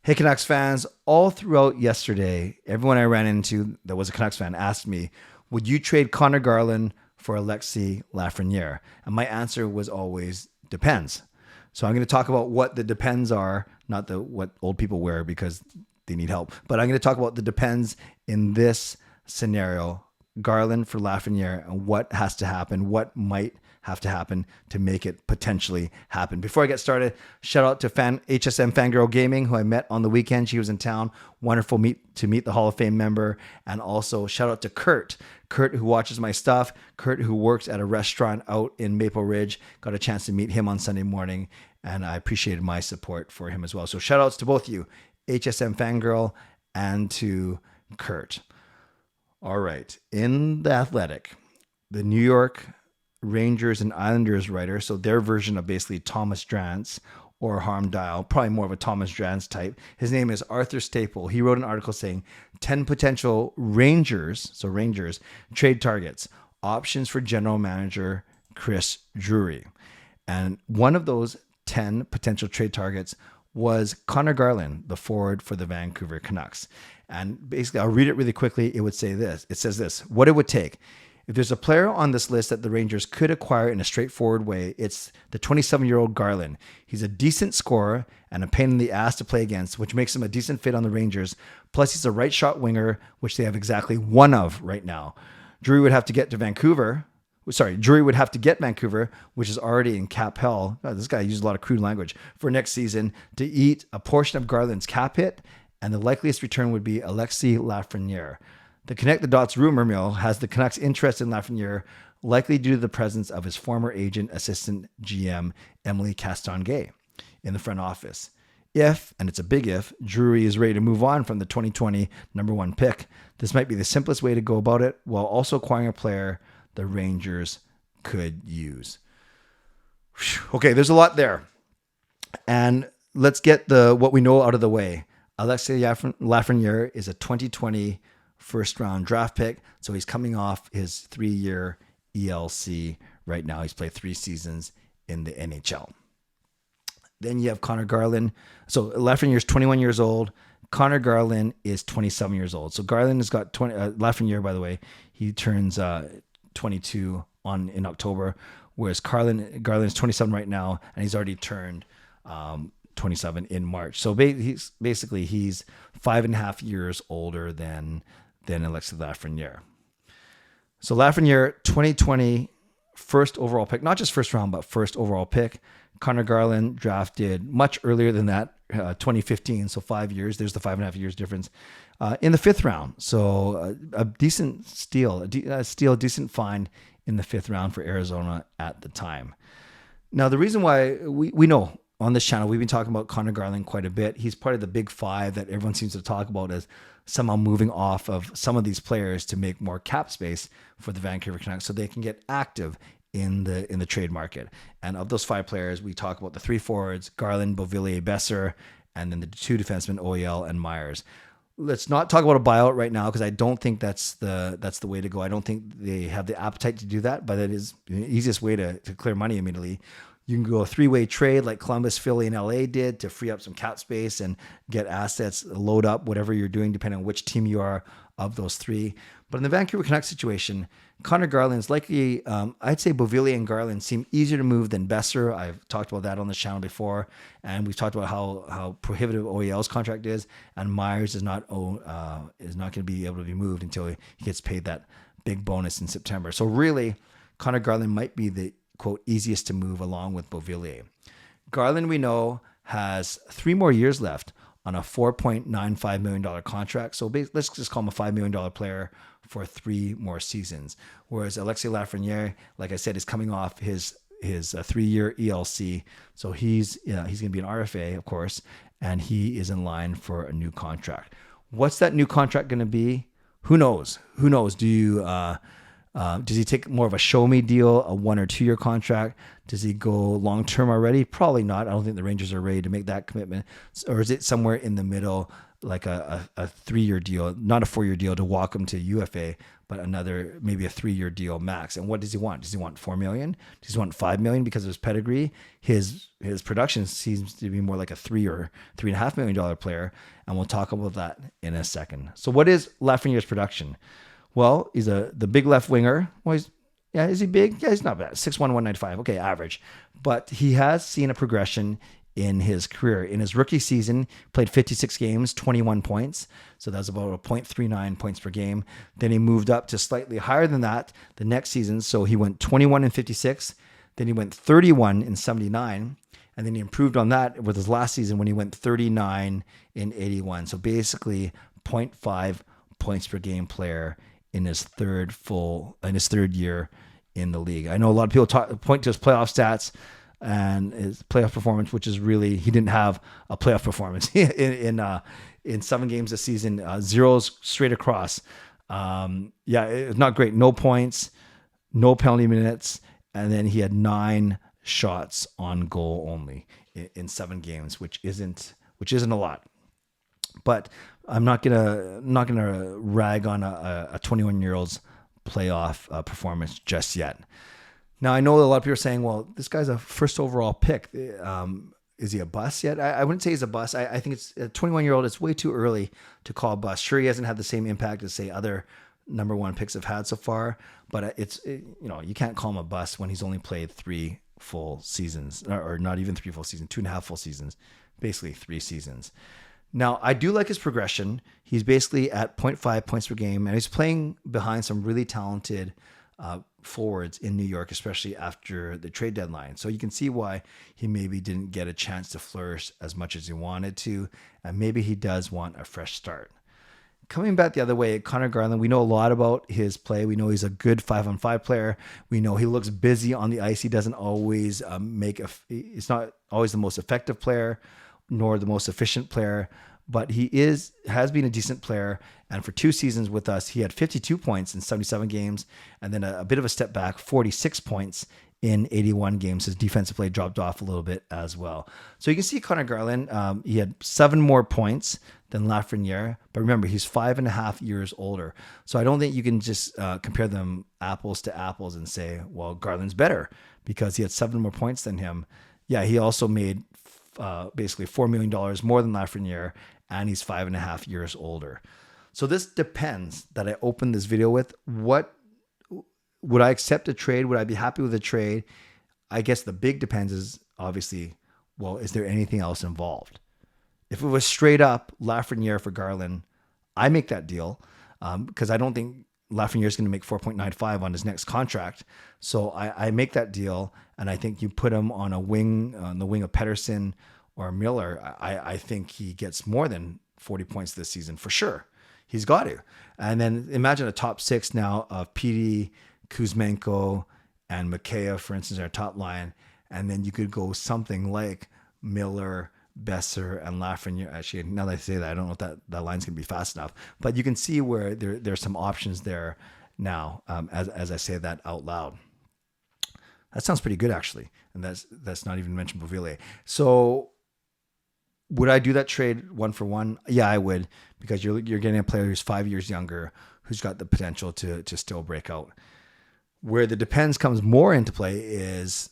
Hey, Canucks fans, all throughout yesterday, everyone I ran into that was a Canucks fan asked me, would you trade Conor Garland for Alexis Lafreniere? And my answer was always, depends. So I'm going to talk about what the depends are, not the what old people wear because they need help, but I'm going to talk about the depends in this scenario, Garland for Lafreniere, and what has to happen, what might have to happen to make it potentially happen. Before I get started, shout out to HSM Fangirl Gaming, who I met on the weekend. She was in town. Wonderful to meet the Hall of Fame member. And also shout out to Kurt, who watches my stuff. Kurt, who works at a restaurant out in Maple Ridge. Got a chance to meet him on Sunday morning, and I appreciated my support for him as well. So shout outs to both of you, HSM Fangirl and to Kurt. All right. In The Athletic, the New York Rangers and Islanders writer, so their version of basically Thomas Drance or Harm Dial, probably more of a Thomas Drance type. His name is Arthur Staple. He wrote an article saying 10 potential Rangers trade targets, options for general manager Chris Drury. And one of those 10 potential trade targets was Conor Garland, the forward for the Vancouver Canucks. And basically, I'll read it really quickly. It says this, what it would take. If there's a player on this list that the Rangers could acquire in a straightforward way, it's the 27-year-old Garland. He's a decent scorer and a pain in the ass to play against, which makes him a decent fit on the Rangers. Plus, he's a right shot winger, which they have exactly one of right now. Drury would have to get Vancouver, which is already in cap hell. God, this guy uses a lot of crude language for next season to eat a portion of Garland's cap hit, and the likeliest return would be Alexis Lafreniere. The Connect the Dots rumor mill has the Canucks interested in Lafreniere, likely due to the presence of his former agent, assistant GM Emily Castonguay in the front office. If, and it's a big if, Drury is ready to move on from the 2020 number one pick, this might be the simplest way to go about it while also acquiring a player the Rangers could use. Okay, there's a lot there. And let's get what we know out of the way. Alexis Lafreniere is a 2020 first-round draft pick, so he's coming off his 3-year ELC right now. He's played 3 seasons in the NHL. Then you have Conor Garland. So Lafreniere is 21 years old. Conor Garland is 27 years old. So Garland has got 20. Lafreniere, by the way, he turns 22 in October, whereas Garland is 27 right now, and he's already turned 27 in March. So he's 5.5 years older than Alexis Lafreniere. So Lafreniere, 2020 first overall pick, not just first round, but first overall pick. Conor Garland drafted much earlier than that, 2015. So 5 years. There's the 5.5 years difference in the 5th round. So a decent steal, decent find in the 5th round for Arizona at the time. Now, the reason why we know on this channel, we've been talking about Conor Garland quite a bit. He's part of the big 5 that everyone seems to talk about as somehow moving off of some of these players to make more cap space for the Vancouver Canucks so they can get active in the trade market. And of those 5 players, we talk about the 3 forwards, Garland, Beauvillier, Besser, and then the 2 defensemen, OEL and Myers. Let's not talk about a buyout right now because I don't think that's the way to go. I don't think they have the appetite to do that, but it is the easiest way to clear money immediately. You can go a 3-way trade like Columbus, Philly, and LA did to free up some cap space and get assets, load up whatever you're doing, depending on which team you are of those 3. But in the Vancouver Canucks situation, Conor Garland is likely, I'd say Beauvillier and Garland seem easier to move than Besser. I've talked about that on the channel before, and we've talked about how prohibitive OEL's contract is, and Myers is not going to be able to be moved until he gets paid that big bonus in September. So really, Conor Garland might be the quote easiest to move along with Beauvillier. Garland, we know, has 3 more years left on a $4.95 million contract. So let's just call him a $5 million player for 3 more seasons. Whereas Alexis Lafreniere, like I said, is coming off his 3-year ELC. So he's going to be an RFA, of course, and he is in line for a new contract. What's that new contract going to be? Who knows? Does he take more of a show me deal, a 1 or 2 year contract? Does he go long term already? Probably not. I don't think the Rangers are ready to make that commitment. Or is it somewhere in the middle like a 3-year deal, not a 4-year deal to walk him to UFA, but another maybe a 3-year deal max. And what does he want? Does he want $4 million? Does he want $5 million because of his pedigree? His production seems to be more like a $3 or $3.5 million player, and we'll talk about that in a second. So, what is Lafreniere's production? Well, he's the big left winger. Well, is he big? Yeah, he's not bad. 6'1", 195. Okay, average. But he has seen a progression in his career. In his rookie season, played 56 games, 21 points. So that's about a 0.39 points per game. Then he moved up to slightly higher than that the next season. So he went 21 in 56. Then he went 31 in 79. And then he improved on that with his last season when he went 39 in 81. So basically 0.5 points per game player in his third year in the league. I know a lot of people point to his playoff stats and his playoff performance, which is really, he didn't have a playoff performance in 7 games this season, 0s straight across. It's not great. No points, no penalty minutes, and then he had 9 shots on goal only in 7 games, which isn't a lot. But I'm not gonna rag on a 21-year-old's playoff performance just yet. Now, I know a lot of people are saying, well, this guy's a first overall pick. Is he a bust yet? I wouldn't say he's a bust. I think it's a 21-year-old. It's way too early to call a bust. Sure, he hasn't had the same impact as, say, other number 1 picks have had so far, but you can't call him a bust when he's only played 3 full seasons, or not even 3 full seasons, 2.5 full seasons, basically 3 seasons. Now, I do like his progression. He's basically at 0.5 points per game, and he's playing behind some really talented forwards in New York, especially after the trade deadline. So you can see why he maybe didn't get a chance to flourish as much as he wanted to, and maybe he does want a fresh start. Coming back the other way, Conor Garland, we know a lot about his play. We know he's a good 5-on-5 player. We know he looks busy on the ice. He doesn't always he's not always the most effective player, nor the most efficient player, but he has been a decent player. And for 2 seasons with us, he had 52 points in 77 games, and then a bit of a step back, 46 points in 81 games. His defensive play dropped off a little bit as well. So you can see Conor Garland, he had 7 more points than Lafreniere, but remember, he's 5.5 years older. So I don't think you can just compare them apples to apples and say, well, Garland's better because he had 7 more points than him. Yeah, he also made basically $4 million more than Lafreniere, and he's 5.5 years older. So this depends that I opened this video with. What would I accept a trade? Would I be happy with a trade? I guess the big depends is obviously, well, is there anything else involved? If it was straight up Lafreniere for Garland, I make that deal because I don't think Lafreniere is going to make 4.95 on his next contract. So I make that deal, and I think you put him on the wing of Pettersson or Miller. I think he gets more than 40 points this season for sure. He's got to. And then imagine a top 6 now of PD, Kuzmenko, and Mikheyev, for instance, our top line. And then you could go something like Miller, Besser, and Lafreniere. Actually, now that I say that, I don't know if that line's going to be fast enough. But you can see where there's some options there now as I say that out loud. That sounds pretty good, actually. And that's not even mentioned Bovenlander. So would I do that trade 1 for 1? Yeah, I would, because you're getting a player who's 5 years younger, who's got the potential to still break out. Where the depends comes more into play is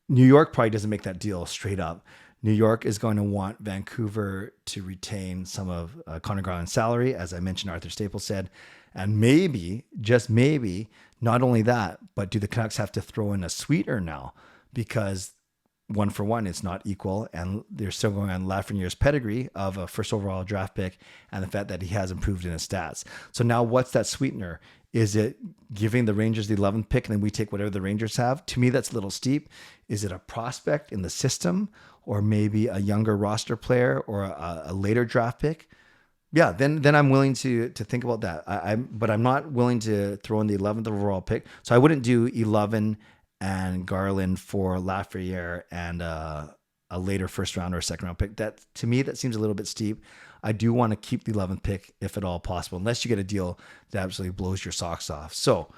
New York probably doesn't make that deal straight up. New York is going to want Vancouver to retain some of Conor Garland's salary, as I mentioned, Arthur Staples said. And maybe, just maybe, not only that, but do the Canucks have to throw in a sweetener now? Because 1 for 1, it's not equal, and they're still going on Lafreniere's pedigree of a first overall draft pick and the fact that he has improved in his stats. So now what's that sweetener? Is it giving the Rangers the 11th pick and then we take whatever the Rangers have? To me, that's a little steep. Is it a prospect in the system, or maybe a younger roster player, or a later draft pick? Yeah, then I'm willing to think about that. But I'm not willing to throw in the 11th overall pick. So I wouldn't do 11 and Garland for Lafreniere and a later first round or a second round pick. That, to me, that seems a little bit steep. I do want to keep the 11th pick if at all possible, unless you get a deal that absolutely blows your socks off. So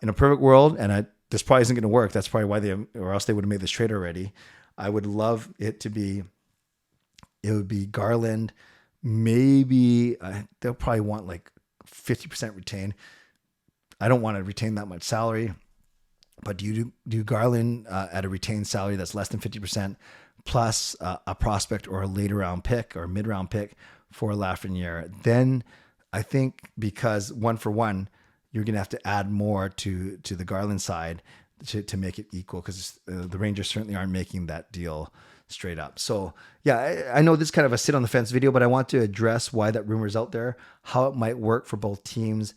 in a perfect world, and this probably isn't going to work. That's probably why or else they would have made this trade already. I would love it would be Garland, maybe they'll probably want like 50% retained. I don't want to retain that much salary, but do you do Garland at a retained salary that's less than 50% plus a prospect or a later round pick or mid round pick for Lafreniere? Then I think because one for one, you're going to have to add more to the Garland side to make it equal, because the Rangers certainly aren't making that deal straight up. So yeah, I know this is kind of a sit on the fence video, but I want to address why that rumor is out there, how it might work for both teams,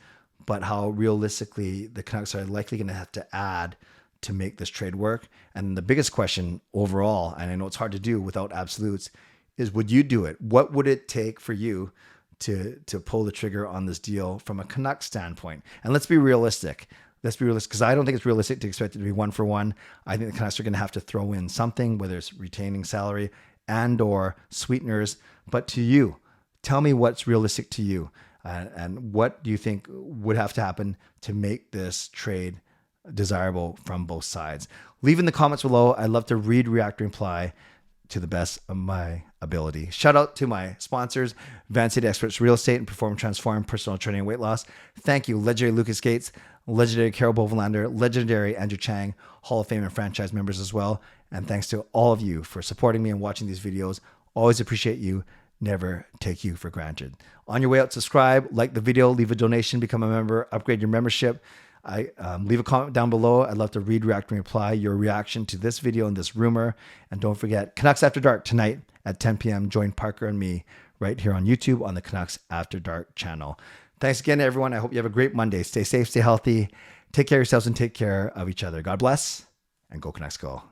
but how realistically the Canucks are likely going to have to add to make this trade work. And the biggest question overall, and I know it's hard to do without absolutes, is would you do it? What would it take for you to pull the trigger on this deal from a Canucks standpoint? And let's be realistic. Because I don't think it's realistic to expect it to be one for one. I think the Canucks are going to have to throw in something, whether it's retaining salary and or sweeteners. But to you, tell me what's realistic to you, and what do you think would have to happen to make this trade desirable from both sides? Leave in the comments below. I'd love to read, react, reply to the best of my ability. Shout out to my sponsors, Van City Experts Real Estate and Perform Transform Personal Training and Weight Loss. Thank you, legendary Lucas Gates, legendary Carol Bovenlander, legendary Andrew Chang, Hall of Fame and franchise members as well. And thanks to all of you for supporting me and watching these videos. Always appreciate you. Never take you for granted. On your way out, subscribe, like the video, leave a donation, become a member, upgrade your membership. Leave a comment down below. I'd love to read, react, and reply your reaction to this video and this rumor. And don't forget, Canucks After Dark tonight at 10 p.m. Join Parker and me right here on YouTube on the Canucks After Dark channel. Thanks again, everyone. I hope you have a great Monday. Stay safe, stay healthy, take care of yourselves, and take care of each other. God bless, and go Canucks go.